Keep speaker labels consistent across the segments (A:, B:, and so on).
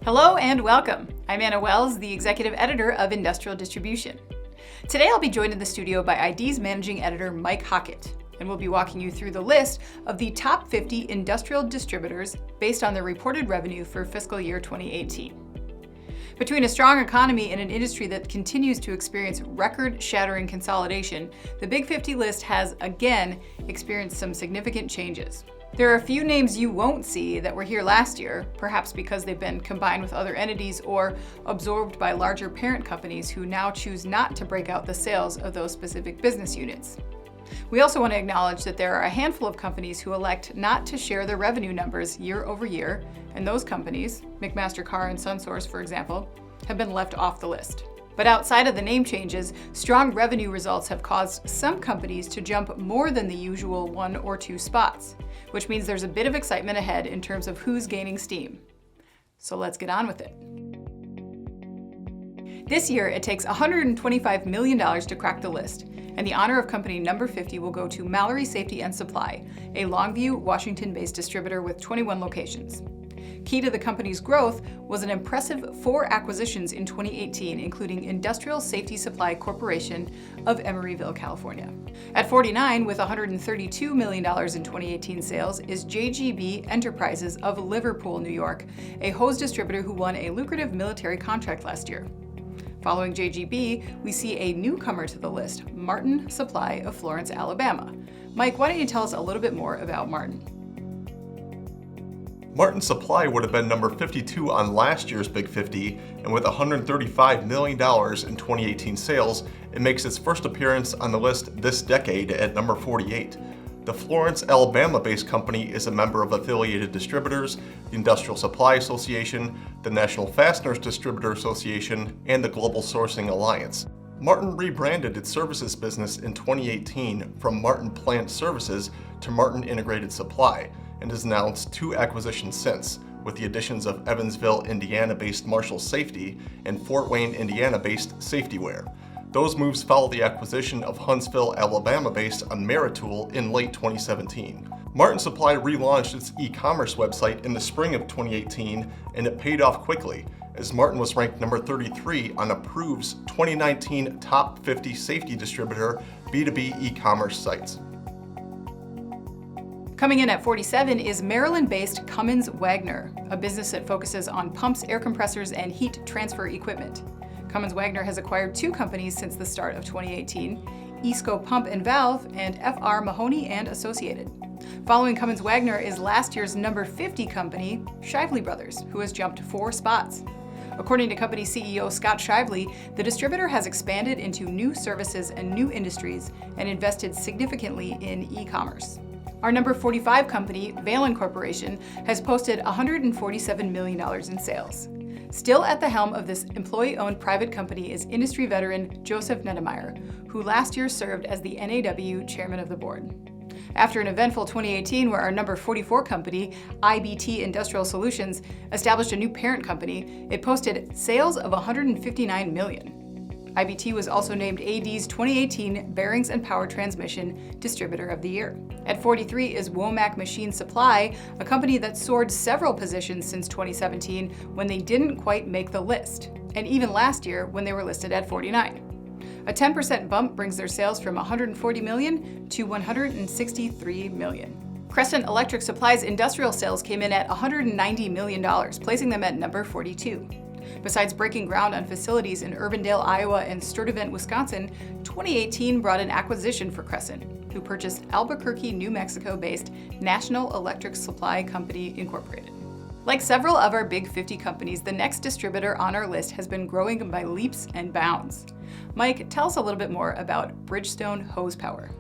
A: Hello and welcome. I'm Anna Wells, the Executive Editor of Industrial Distribution. Today I'll be joined in the studio by ID's Managing Editor Mike Hockett, and we'll be walking you through the list of the top 50 industrial distributors based on their reported revenue for fiscal year 2018. Between a strong economy and an industry that continues to experience record-shattering consolidation, the Big 50 list has, again, experienced some significant changes. There are a few names you won't see that were here last year, perhaps because they've been combined with other entities or absorbed by larger parent companies who now choose not to break out the sales of those specific business units. We also want to acknowledge that there are a handful of companies who elect not to share their revenue numbers year over year, and those companies, McMaster-Carr and SunSource for example, have been left off the list. But outside of the name changes, strong revenue results have caused some companies to jump more than the usual 1 or 2 spots, which means there's a bit of excitement ahead in terms of who's gaining steam. So let's get on with it. This year, it takes $125 million to crack the list, and the honor of company number 50 will go to Mallory Safety and Supply, a Longview, Washington-based distributor with 21 locations. Key to the company's growth was an impressive 4 acquisitions in 2018, including Industrial Safety Supply Corporation of Emeryville, California. At 49, with $132 million in 2018 sales, is JGB Enterprises of Liverpool, New York, a hose distributor who won a lucrative military contract last year. Following JGB, we see a newcomer to the list, Martin Supply of Florence, Alabama. Mike, why don't you tell us a little bit more about Martin?
B: Martin Supply would have been number 52 on last year's Big 50, and with $135 million in 2018 sales, it makes its first appearance on the list this decade at number 48. The Florence, Alabama-based company is a member of Affiliated Distributors, the Industrial Supply Association, the National Fasteners Distributor Association, and the Global Sourcing Alliance. Martin rebranded its services business in 2018 from Martin Plant Services to Martin Integrated Supply, and has announced 2 acquisitions since, with the additions of Evansville, Indiana-based Marshall Safety and Fort Wayne, Indiana-based Safetyware. Those moves follow the acquisition of Huntsville, Alabama-based Ameritool in late 2017. Martin Supply relaunched its e-commerce website in the spring of 2018, and it paid off quickly, as Martin was ranked number 33 on Approve's 2019 Top 50 Safety Distributor B2B e-commerce sites.
A: Coming in at 47 is Maryland-based Cummins Wagner, a business that focuses on pumps, air compressors, and heat transfer equipment. Cummins Wagner has acquired 2 companies since the start of 2018, Esco Pump and Valve and FR Mahoney and Associated. Following Cummins Wagner is last year's number 50 company, Shively Brothers, who has jumped 4 spots. According to company CEO Scott Shively, the distributor has expanded into new services and new industries and invested significantly in e-commerce. Our number 45 company, Valen Corporation, has posted $147 million in sales. Still at the helm of this employee-owned private company is industry veteran Joseph Nedemeyer, who last year served as the NAW chairman of the board. After an eventful 2018 where our number 44 company, IBT Industrial Solutions, established a new parent company, it posted sales of $159 million. IBT was also named AD's 2018 Bearings and Power Transmission Distributor of the Year. At 43 is Womack Machine Supply, a company that soared several positions since 2017 when they didn't quite make the list, and even last year when they were listed at 49. A 10% bump brings their sales from $140 million to $163 million. Crescent Electric Supply's industrial sales came in at $190 million, placing them at number 42. Besides breaking ground on facilities in Urbandale, Iowa and Sturtevant, Wisconsin, 2018 brought an acquisition for Crescent, who purchased Albuquerque, New Mexico-based National Electric Supply Company, Incorporated. Like several of our Big 50 companies, the next distributor on our list has been growing by leaps and bounds. Mike, tell us a little bit more about Bridgestone Hose Power.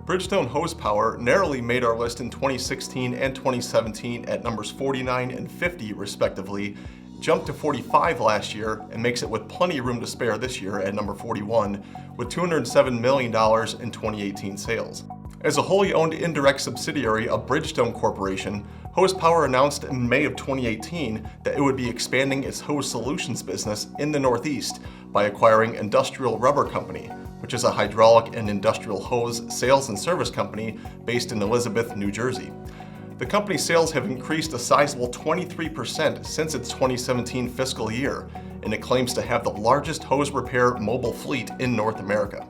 B: Bridgestone Hose Power narrowly made our list in 2016 and 2017 at numbers 49 and 50 respectively, jumped to 45 last year, and makes it with plenty of room to spare this year at number 41, with $207 million in 2018 sales. As a wholly owned indirect subsidiary of Bridgestone Corporation, Hose Power announced in May of 2018 that it would be expanding its hose solutions business in the Northeast by acquiring Industrial Rubber Company, which is a hydraulic and industrial hose sales and service company based in Elizabeth, New Jersey. The company's sales have increased a sizable 23% since its 2017 fiscal year, and it claims to have the largest hose repair mobile fleet in North America.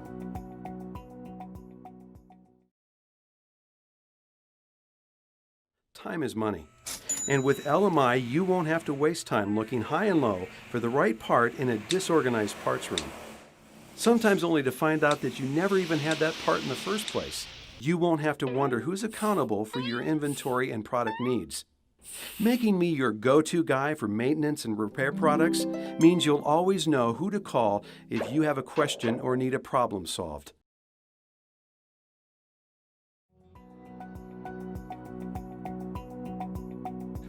C: Time is money. And with LMI, you won't have to waste time looking high and low for the right part in a disorganized parts room. Sometimes only to find out that you never even had that part in the first place. You won't have to wonder who's accountable for your inventory and product needs. Making me your go-to guy for maintenance and repair products means you'll always know who to call if you have a question or need a problem solved.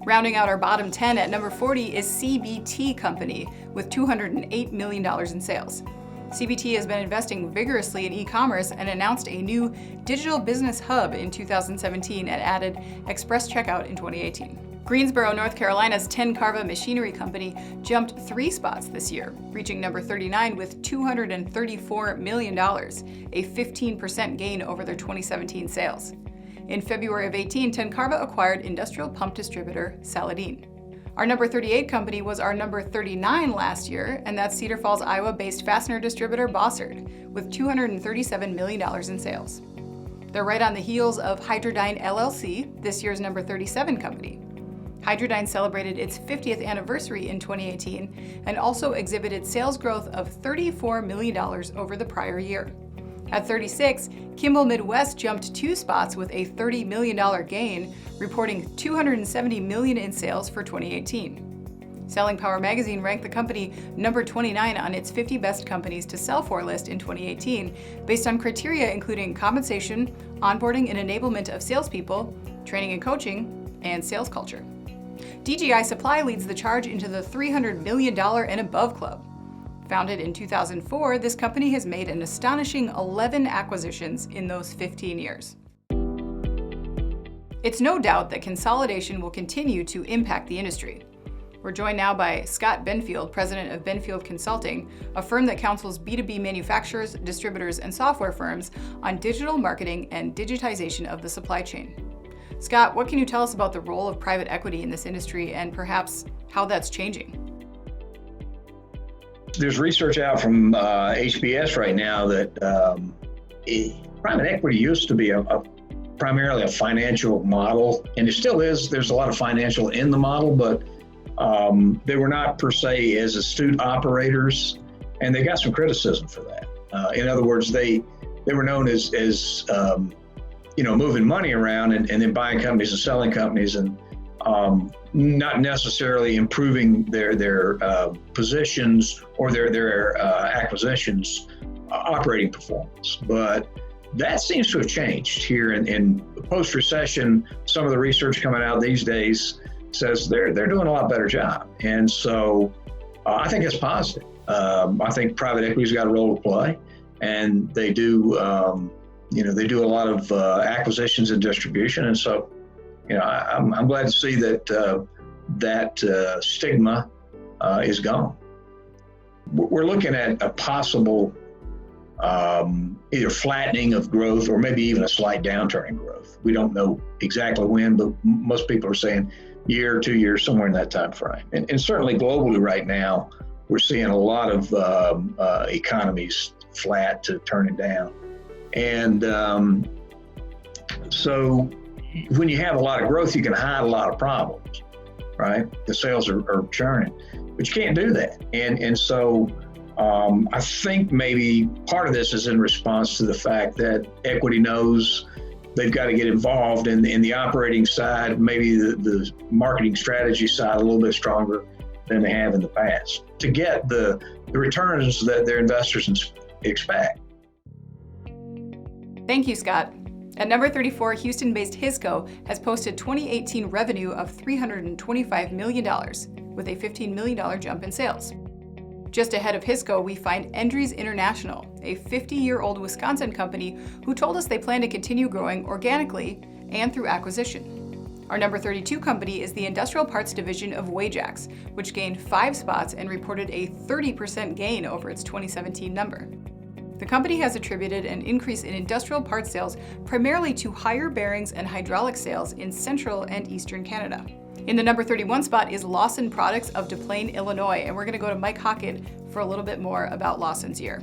A: Rounding out our bottom 10 at number 40 is CBT Company with $208 million in sales. CBT has been investing vigorously in e-commerce and announced a new digital business hub in 2017 and added express checkout in 2018. Greensboro, North Carolina's Tencarva Machinery Company jumped 3 spots this year, reaching number 39 with $234 million, a 15% gain over their 2017 sales. In February of 18, Tencarva acquired industrial pump distributor Saladin. Our number 38 company was our number 39 last year, and that's Cedar Falls, Iowa-based fastener distributor Bossard, with $237 million in sales. They're right on the heels of Hydradyne LLC, this year's number 37 company. Hydradyne celebrated its 50th anniversary in 2018 and also exhibited sales growth of $34 million over the prior year. At 36, Kimball Midwest jumped 2 spots with a $30 million gain, reporting $270 million in sales for 2018. Selling Power Magazine ranked the company number 29 on its 50 best companies to sell for list in 2018, based on criteria including compensation, onboarding and enablement of salespeople, training and coaching, and sales culture. DGI Supply leads the charge into the $300 million and above club. Founded in 2004, this company has made an astonishing 11 acquisitions in those 15 years. It's no doubt that consolidation will continue to impact the industry. We're joined now by Scott Benfield, president of Benfield Consulting, a firm that counsels B2B manufacturers, distributors, and software firms on digital marketing and digitization of the supply chain. Scott, what can you tell us about the role of private equity in this industry and perhaps how that's changing?
D: There's research out from HBS right now that private equity used to be primarily a financial model, and it still is. There's a lot of financial in the model, but they were not per se as astute operators, and they got some criticism for that. In other words, they were known as moving money around and then buying companies and selling companies, and not necessarily improving their positions or their acquisitions operating performance. But that seems to have changed here in post-recession. Some of the research coming out these days says they're doing a lot better job, and so I think it's positive. I think private equity's got a role to play, and they do they do a lot of acquisitions and distribution, and so I'm glad to see that that stigma is gone. We're looking at a possible either flattening of growth or maybe even a slight downturn in growth. We don't know exactly when, but most people are saying year, 2 years, somewhere in that time frame. And certainly globally right now, we're seeing a lot of economies flat to turning down. And so when you have a lot of growth, you can hide a lot of problems, right? The sales are churning, but you can't do that. And so I think maybe part of this is in response to the fact that equity knows they've got to get involved in the operating side, maybe the marketing strategy side a little bit stronger than they have in the past to get the returns that their investors expect.
A: Thank you, Scott. At number 34, Houston-based Hisco has posted 2018 revenue of $325 million, with a $15 million jump in sales. Just ahead of Hisco, we find Endries International, a 50-year-old Wisconsin company who told us they plan to continue growing organically and through acquisition. Our number 32 company is the industrial parts division of Wajax, which gained 5 spots and reported a 30% gain over its 2017 number. The company has attributed an increase in industrial parts sales primarily to higher bearings and hydraulic sales in central and eastern Canada. In the number 31 spot is Lawson Products of Des Plaines, Illinois, and we're going to go to Mike Hockett for a little bit more about Lawson's year.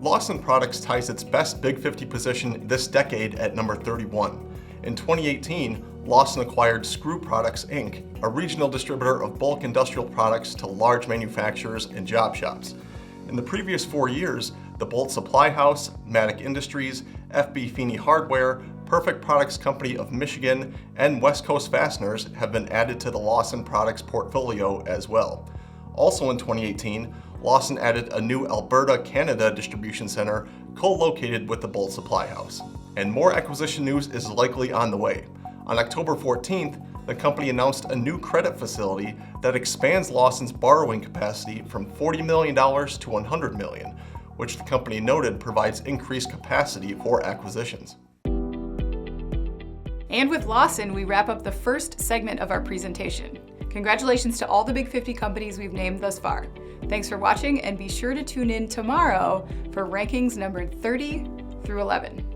B: Lawson Products ties its best Big 50 position this decade at number 31. In 2018, Lawson acquired Screw Products, Inc., a regional distributor of bulk industrial products to large manufacturers and job shops. In the previous 4 years, the Bolt Supply House, Matic Industries, FB Feeney Hardware, Perfect Products Company of Michigan, and West Coast Fasteners have been added to the Lawson Products portfolio as well. Also in 2018, Lawson added a new Alberta, Canada distribution center co-located with the Bolt Supply House. And more acquisition news is likely on the way. On October 14th, the company announced a new credit facility that expands Lawson's borrowing capacity from $40 million to $100 million, which the company noted provides increased capacity for acquisitions.
A: And with Lawson, we wrap up the first segment of our presentation. Congratulations to all the Big 50 companies we've named thus far. Thanks for watching, and be sure to tune in tomorrow for rankings numbered 30 through 11.